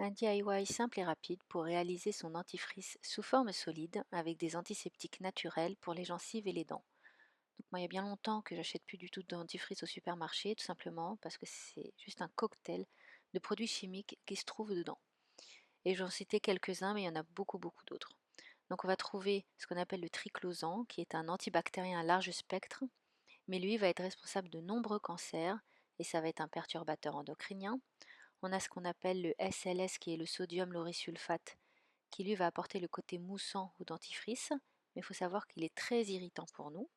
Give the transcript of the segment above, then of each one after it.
Un DIY simple et rapide pour réaliser son dentifrice sous forme solide avec des antiseptiques naturels pour les gencives et les dents. Donc moi, il y a bien longtemps que j'achète plus du tout de dentifrice au supermarché, tout simplement parce que c'est juste un cocktail de produits chimiques qui se trouvent dedans. Et j'en citais quelques-uns, mais il y en a beaucoup, beaucoup d'autres. Donc on va trouver ce qu'on appelle le triclosan, qui est un antibactérien à large spectre, mais lui va être responsable de nombreux cancers, et ça va être un perturbateur endocrinien. On a ce qu'on appelle le SLS, qui est le sodium laurysulfate, qui lui va apporter le côté moussant au dentifrice, mais il faut savoir qu'il est très irritant pour nous.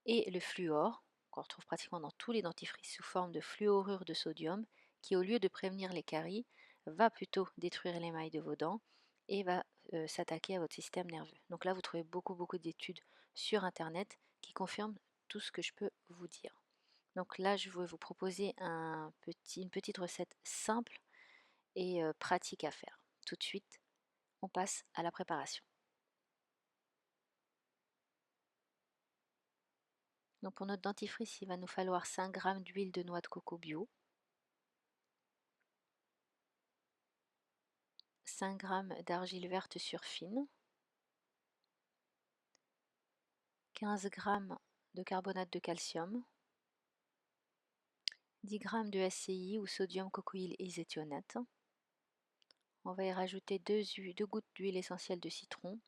Et le fluor, qu'on retrouve pratiquement dans tous les dentifrices sous forme de fluorure de sodium, qui au lieu de prévenir les caries, va plutôt détruire l'émail de vos dents et va s'attaquer à votre système nerveux. Donc là, vous trouvez beaucoup d'études sur Internet qui confirment tout ce que je peux vous dire. Donc là, je vais vous proposer une petite recette simple et pratique à faire. Tout de suite, on passe à la préparation. Donc pour notre dentifrice, il va nous falloir 5 g d'huile de noix de coco bio, 5 g d'argile verte surfine, 15 g de carbonate de calcium, 10 g de SCI ou sodium cocoïl isethionate. On va y rajouter 2 gouttes d'huile essentielle de citron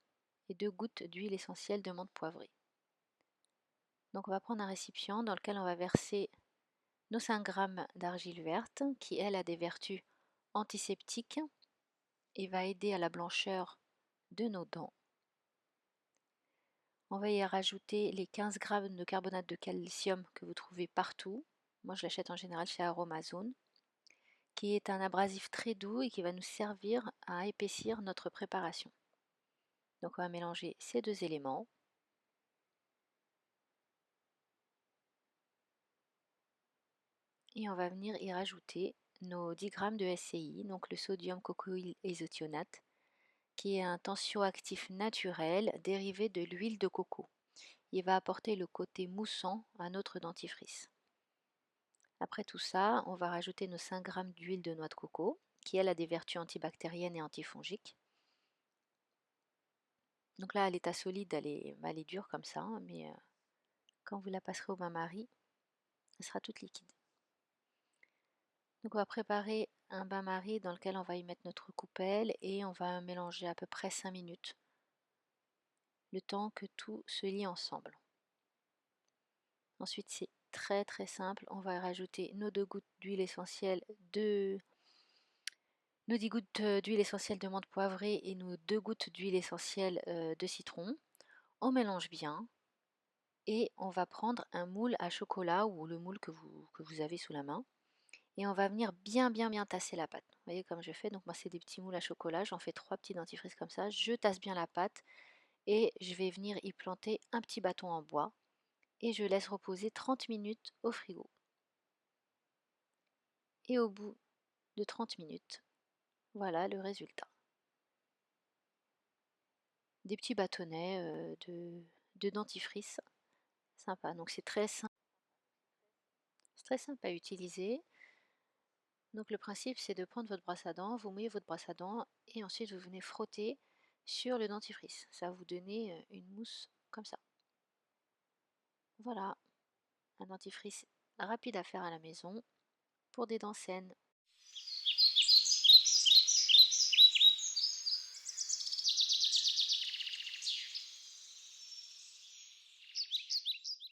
et 2 gouttes d'huile essentielle de menthe poivrée. Donc on va prendre un récipient dans lequel on va verser nos 5 g d'argile verte qui elle a des vertus antiseptiques et va aider à la blancheur de nos dents. On va y rajouter les 15 g de carbonate de calcium que vous trouvez partout. Moi je l'achète en général chez Aromazone, qui est un abrasif très doux et qui va nous servir à épaissir notre préparation. Donc on va mélanger ces deux éléments. Et on va venir y rajouter nos 10 g de SCI, donc le sodium cocoïl isethionate, qui est un tensioactif naturel dérivé de l'huile de coco. Il va apporter le côté moussant à notre dentifrice. Après tout ça, on va rajouter nos 5 g d'huile de noix de coco, qui elle a des vertus antibactériennes et antifongiques. Donc là, à l'état solide, elle est dure comme ça, hein, mais quand vous la passerez au bain-marie, elle sera toute liquide. Donc on va préparer un bain-marie dans lequel on va y mettre notre coupelle et on va mélanger à peu près 5 minutes, le temps que tout se lie ensemble. Ensuite, c'est très simple, on va rajouter nos 2 gouttes d'huile essentielle nos 10 gouttes d'huile essentielle de menthe poivrée et nos 2 gouttes d'huile essentielle de citron. On mélange bien et on va prendre un moule à chocolat ou le moule que vous avez sous la main et on va venir bien tasser la pâte. Vous voyez comme je fais, donc moi c'est des petits moules à chocolat, j'en fais 3 petits dentifrices comme ça, je tasse bien la pâte et je vais venir y planter un petit bâton en bois et je laisse reposer 30 minutes au frigo. Et au bout de 30 minutes, voilà le résultat. Des petits bâtonnets de dentifrice, sympa. Donc c'est très simple à utiliser. Donc le principe c'est de prendre votre brosse à dents, vous mouillez votre brosse à dents et ensuite vous venez frotter sur le dentifrice. Ça va vous donner une mousse comme ça. Voilà, un dentifrice rapide à faire à la maison pour des dents saines.